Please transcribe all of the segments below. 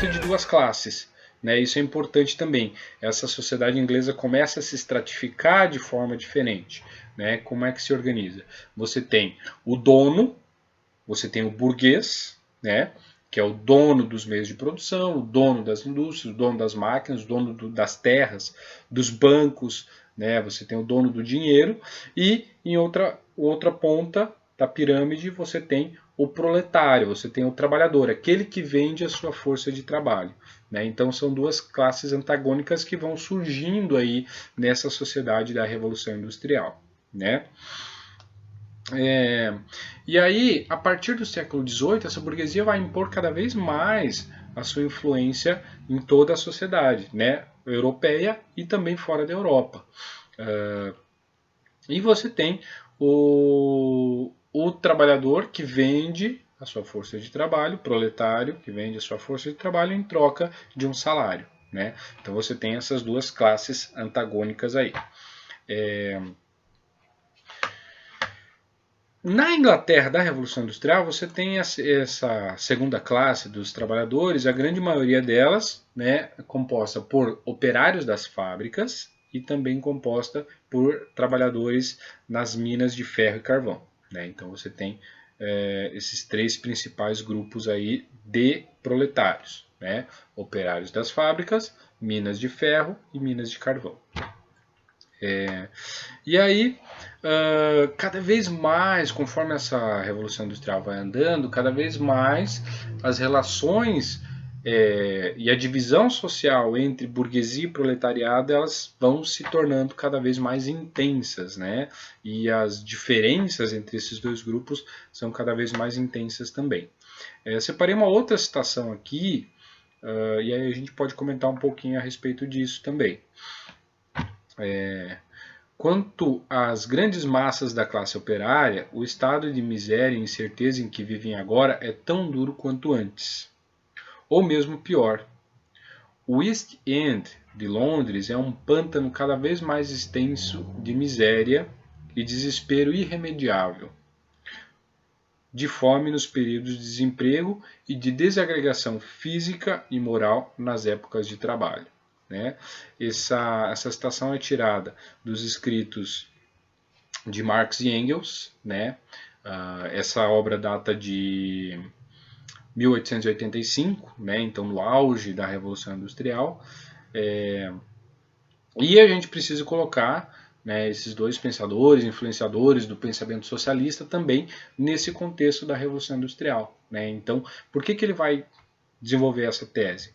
surgimento de duas classes. Né? Isso é importante também. Essa sociedade inglesa começa a se estratificar de forma diferente. Né? Como é que se organiza? Você tem o dono, você tem o burguês, né? Que é o dono dos meios de produção, o dono das indústrias, o dono das máquinas, o dono das terras, dos bancos, né? Você tem o dono do dinheiro, e em outra ponta da pirâmide você tem o proletário, você tem o trabalhador, aquele que vende a sua força de trabalho. Né? Então são duas classes antagônicas que vão surgindo aí nessa sociedade da Revolução Industrial. Né? E aí, a partir do século XVIII, essa burguesia vai impor cada vez mais a sua influência em toda a sociedade, né, europeia e também fora da Europa. E você tem o trabalhador que vende a sua força de trabalho, o proletário que vende a sua força de trabalho em troca de um salário. Né? Então você tem essas duas classes antagônicas aí. Na Inglaterra da Revolução Industrial, você tem essa segunda classe dos trabalhadores, a grande maioria delas, né, composta por operários das fábricas e também composta por trabalhadores nas minas de ferro e carvão. Né? Então você tem esses três principais grupos aí de proletários, né? Operários das fábricas, minas de ferro e minas de carvão. E aí, cada vez mais, conforme essa Revolução Industrial vai andando, cada vez mais as relações e a divisão social entre burguesia e proletariado, elas vão se tornando cada vez mais intensas, né? E as diferenças entre esses dois grupos são cada vez mais intensas também. Separei uma outra citação aqui, e aí a gente pode comentar um pouquinho a respeito disso também. Quanto às grandes massas da classe operária, o estado de miséria e incerteza em que vivem agora é tão duro quanto antes. Ou mesmo pior. O East End de Londres é um pântano cada vez mais extenso de miséria e desespero irremediável, de fome nos períodos de desemprego e de desagregação física e moral nas épocas de trabalho. Né? Essa citação é tirada dos escritos de Marx e Engels. Né? Essa obra data de 1885, né? Então no auge da Revolução Industrial. E a gente precisa colocar, né, esses dois pensadores, influenciadores do pensamento socialista também nesse contexto da Revolução Industrial. Né? Então, por que ele vai desenvolver essa tese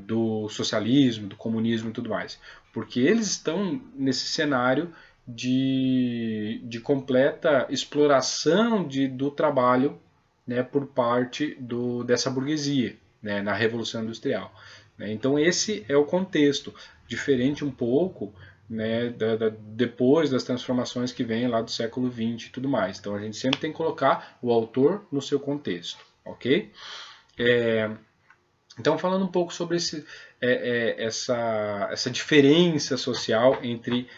do socialismo, do comunismo e tudo mais? Porque eles estão nesse cenário de completa exploração do trabalho, né, por parte dessa burguesia, né, na Revolução Industrial. Né? Então esse é o contexto, diferente um pouco, né, depois das transformações que vêm lá do século XX e tudo mais. Então a gente sempre tem que colocar o autor no seu contexto, ok? Então falando um pouco sobre essa diferença social entre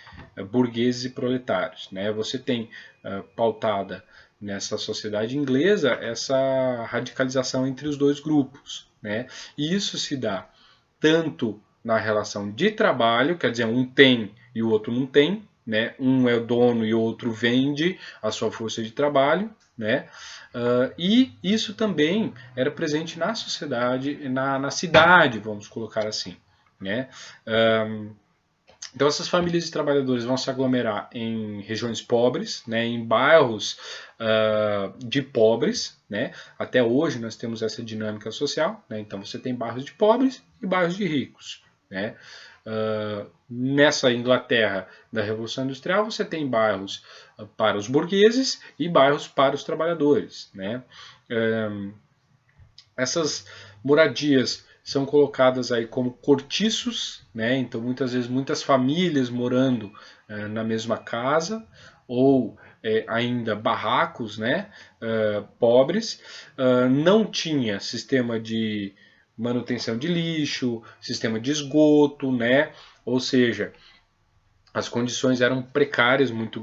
burgueses e proletários. Né? Você tem pautada nessa sociedade inglesa essa radicalização entre os dois grupos. Né? E isso se dá tanto na relação de trabalho, quer dizer, um tem e o outro não tem, né? Um é o dono e o outro vende a sua força de trabalho. Né? E isso também era presente na sociedade, na cidade, vamos colocar assim. Né? Então essas famílias de trabalhadores vão se aglomerar em regiões pobres, né, em bairros de pobres. Né? Até hoje nós temos essa dinâmica social. Né? Então você tem bairros de pobres e bairros de ricos. Né? Nessa Inglaterra da Revolução Industrial você tem bairros para os burgueses e bairros para os trabalhadores. Né? Essas moradias são colocadas aí como cortiços, né? Então muitas vezes muitas famílias morando na mesma casa, ou ainda barracos, né? Pobres. Não tinha sistema de manutenção de lixo, sistema de esgoto, né? Ou seja, as condições eram precárias, muito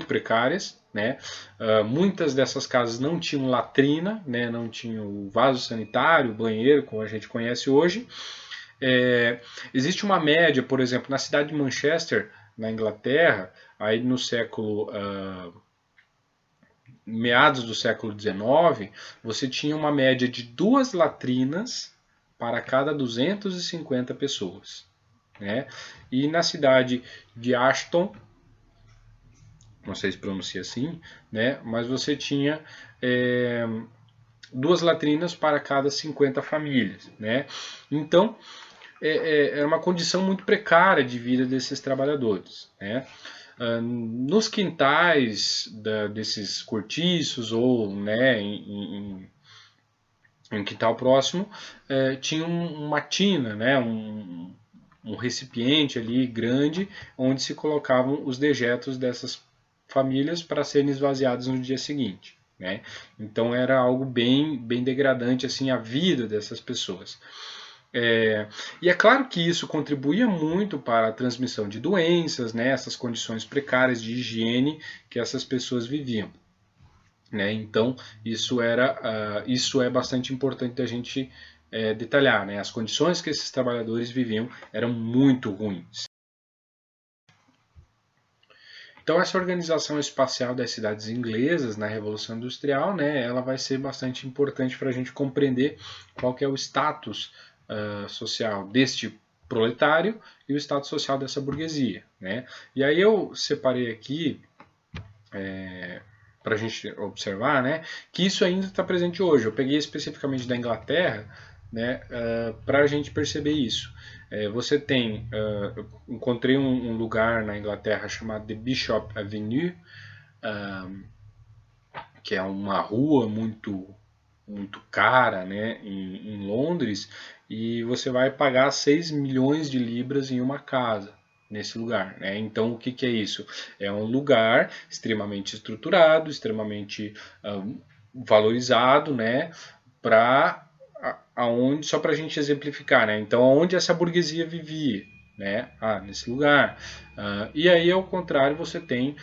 precárias. né? Muitas dessas casas não tinham latrina, né? Não tinham vaso sanitário, banheiro, como a gente conhece hoje. Existe uma média, por exemplo, na cidade de Manchester, na Inglaterra, aí no século meados do século XIX, você tinha uma média de 2 latrinas para cada 250 pessoas, né? E na cidade de Ashton, não sei se pronuncia assim, né? Mas você tinha 2 latrinas para cada 50 famílias, né? Então é uma condição muito precária de vida desses trabalhadores, né? Nos quintais desses cortiços ou, né, em um quintal próximo, tinha uma tina, né, um recipiente ali grande onde se colocavam os dejetos dessas famílias para serem esvaziados no dia seguinte, né? Então era algo bem degradante assim a vida dessas pessoas. E é claro que isso contribuía muito para a transmissão de doenças, né, essas condições precárias de higiene que essas pessoas viviam, né? Então isso isso é bastante importante da gente detalhar, né? As condições que esses trabalhadores viviam eram muito ruins. Então essa organização espacial das cidades inglesas na Revolução Industrial, né, ela vai ser bastante importante para a gente compreender qual que é o status social deste proletário e o status social dessa burguesia, né? E aí eu separei aqui para a gente observar, né, que isso ainda está presente hoje. Eu peguei especificamente da Inglaterra, né, para a gente perceber isso. Você tem, encontrei um lugar na Inglaterra chamado The Bishop Avenue, que é uma rua muito cara, né, em Londres, e você vai pagar 6 milhões de libras em uma casa nesse lugar, né? Então o que, que é isso? É um lugar extremamente estruturado, extremamente valorizado, né? Para aonde só para a gente exemplificar, né? Então onde essa burguesia vivia, né? Nesse lugar. E aí ao contrário você tem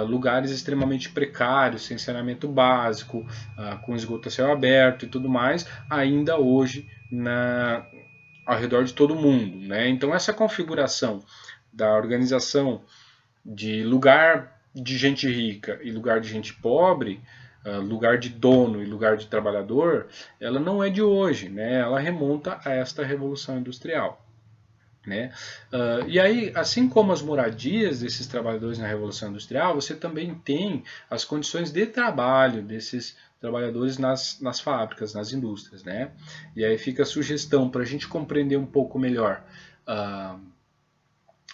lugares extremamente precários, sem saneamento básico, com esgoto a céu aberto e tudo mais, ainda hoje ao redor de todo mundo, né? Então essa configuração da organização de lugar de gente rica e lugar de gente pobre, lugar de dono e lugar de trabalhador, ela não é de hoje, né? Ela remonta a esta revolução industrial. Né? E aí, assim como as moradias desses trabalhadores na Revolução Industrial, você também tem as condições de trabalho desses trabalhadores nas fábricas, nas indústrias. Né? E aí fica a sugestão para a gente compreender um pouco melhor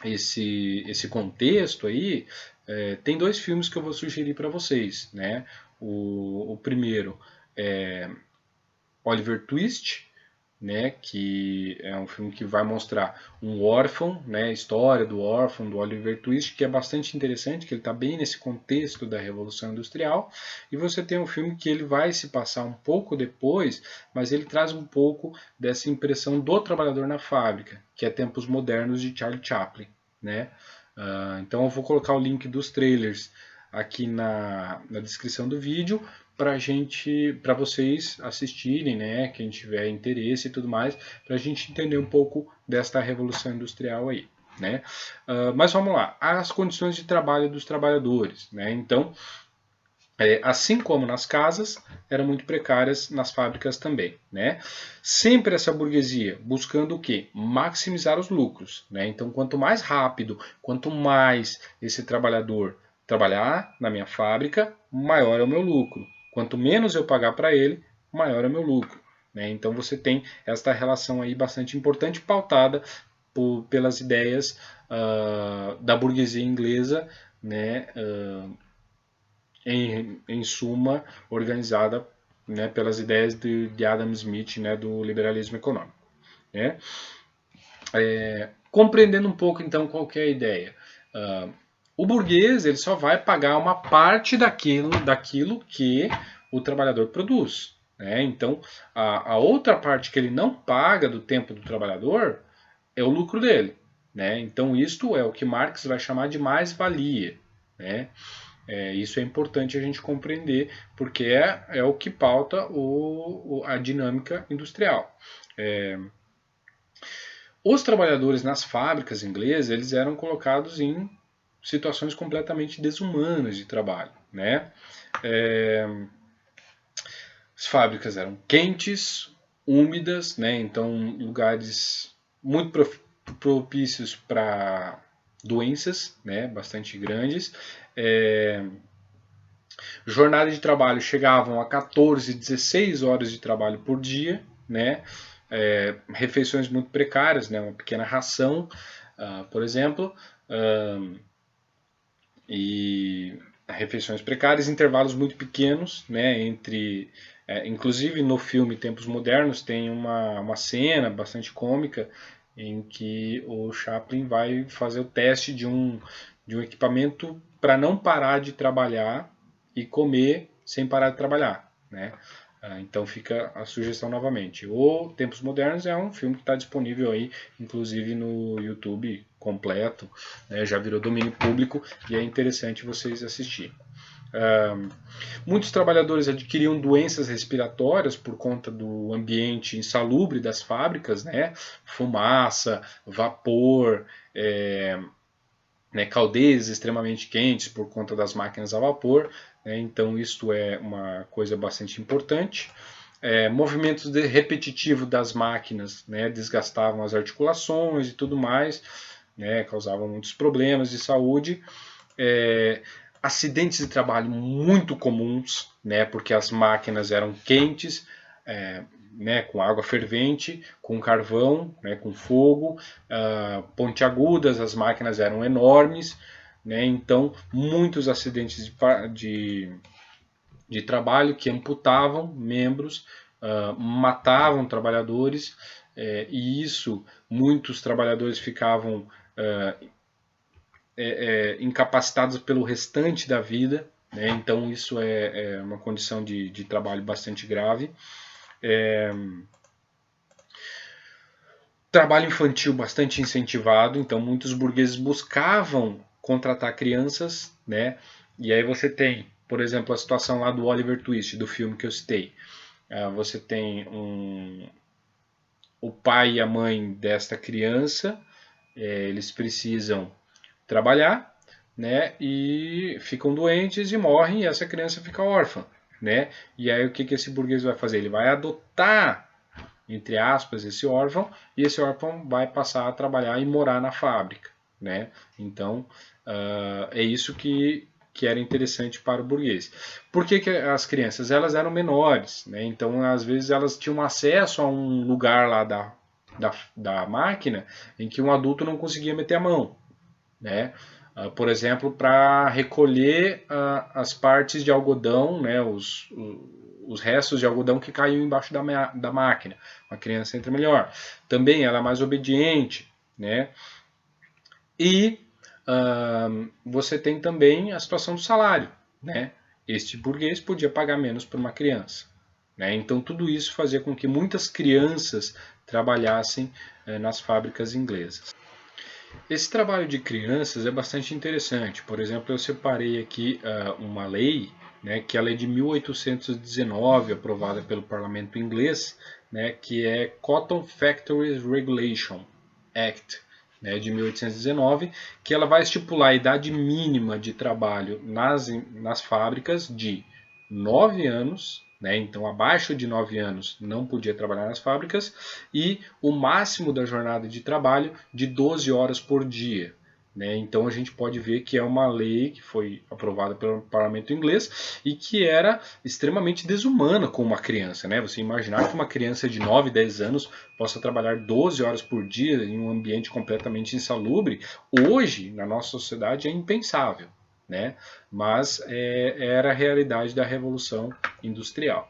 esse contexto aí, tem 2 filmes que eu vou sugerir para vocês. Né? O primeiro é Oliver Twist, né, que é um filme que vai mostrar um órfão, né, a história do órfão, do Oliver Twist, que é bastante interessante, que ele está bem nesse contexto da Revolução Industrial, e você tem um filme que ele vai se passar um pouco depois, mas ele traz um pouco dessa impressão do trabalhador na fábrica, que é Tempos Modernos de Charlie Chaplin, né? Então eu vou colocar o link dos trailers aqui na descrição do vídeo para vocês assistirem, né, quem tiver interesse e tudo mais, para a gente entender um pouco desta revolução industrial aí, né? Mas vamos lá, as condições de trabalho dos trabalhadores, né? Então, assim como nas casas, eram muito precárias nas fábricas também, né? Sempre essa burguesia buscando o quê? Maximizar os lucros, né? Então, quanto mais rápido, quanto mais esse trabalhador trabalhar na minha fábrica, maior é o meu lucro. Quanto menos eu pagar para ele, maior é o meu lucro. Né? Então você tem esta relação aí bastante importante, pautada pelas ideias da burguesia inglesa, né? Em suma, organizada, né, pelas ideias de Adam Smith, né, do liberalismo econômico. Né? Compreendendo um pouco então qual que é a ideia. O burguês ele só vai pagar uma parte daquilo que o trabalhador produz. Né? Então, a outra parte que ele não paga do tempo do trabalhador é o lucro dele. Né? Então, isto é o que Marx vai chamar de mais-valia. Né? Isso é importante a gente compreender, porque é o que pauta a dinâmica industrial. Os trabalhadores nas fábricas inglesas, eles eram colocados em situações completamente desumanas de trabalho, né? As fábricas eram quentes, úmidas, né? Então lugares muito propícios para doenças, né? Bastante grandes. Jornada de trabalho chegavam a 14, 16 horas de trabalho por dia, né? Refeições muito precárias, né? Uma pequena ração, por exemplo, e refeições precárias, intervalos muito pequenos, né? Inclusive no filme Tempos Modernos tem uma cena bastante cômica em que o Chaplin vai fazer o teste de um equipamento para não parar de trabalhar e comer sem parar de trabalhar, né? Então fica a sugestão novamente. O Tempos Modernos é um filme que está disponível aí, inclusive no YouTube completo, né? Já virou domínio público e é interessante vocês assistirem. Muitos trabalhadores adquiriam doenças respiratórias por conta do ambiente insalubre das fábricas, né? Fumaça, vapor, caldeiras extremamente quentes por conta das máquinas a vapor, né? Então isso é uma coisa bastante importante. Movimentos repetitivos das máquinas, né? Desgastavam as articulações e tudo mais, né? Causavam muitos problemas de saúde. Acidentes de trabalho muito comuns, né? Porque as máquinas eram quentes, né, com água fervente, com carvão, né, com fogo, pontiagudas, as máquinas eram enormes, né, então muitos acidentes de trabalho que amputavam membros, matavam trabalhadores, e isso muitos trabalhadores ficavam incapacitados pelo restante da vida, né, então isso é uma condição de trabalho bastante grave. Trabalho infantil bastante incentivado, então muitos burgueses buscavam contratar crianças, né? E aí você tem, por exemplo, a situação lá do Oliver Twist, do filme que eu citei. Você tem o pai e a mãe desta criança, eles precisam trabalhar, né? E ficam doentes e morrem e essa criança fica órfã, né? E aí o que esse burguês vai fazer? Ele vai adotar, entre aspas, esse órfão, e esse órfão vai passar a trabalhar e morar na fábrica, né? Então, é isso que era interessante para o burguês. Por que as crianças? Elas eram menores, né? Então, às vezes, elas tinham acesso a um lugar lá da máquina em que um adulto não conseguia meter a mão, né? Por exemplo, para recolher as partes de algodão, né? Os restos de algodão que caíam embaixo da máquina. Uma criança entra melhor. Também ela é mais obediente, né? E você tem também a situação do salário, né? Este burguês podia pagar menos por uma criança, né? Então tudo isso fazia com que muitas crianças trabalhassem nas fábricas inglesas. Esse trabalho de crianças é bastante interessante. Por exemplo, eu separei aqui uma lei, né, que é a lei de 1819, aprovada pelo parlamento inglês, né, que é Cotton Factories Regulation Act, né, de 1819, que ela vai estipular a idade mínima de trabalho nas fábricas de 9 anos, né, então abaixo de 9 anos não podia trabalhar nas fábricas, e o máximo da jornada de trabalho de 12 horas por dia. Né? Então a gente pode ver que é uma lei que foi aprovada pelo parlamento inglês e que era extremamente desumana com uma criança. Né? Você imaginar que uma criança de 9, 10 anos possa trabalhar 12 horas por dia em um ambiente completamente insalubre, hoje na nossa sociedade é impensável. Né? Mas era a realidade da Revolução Industrial.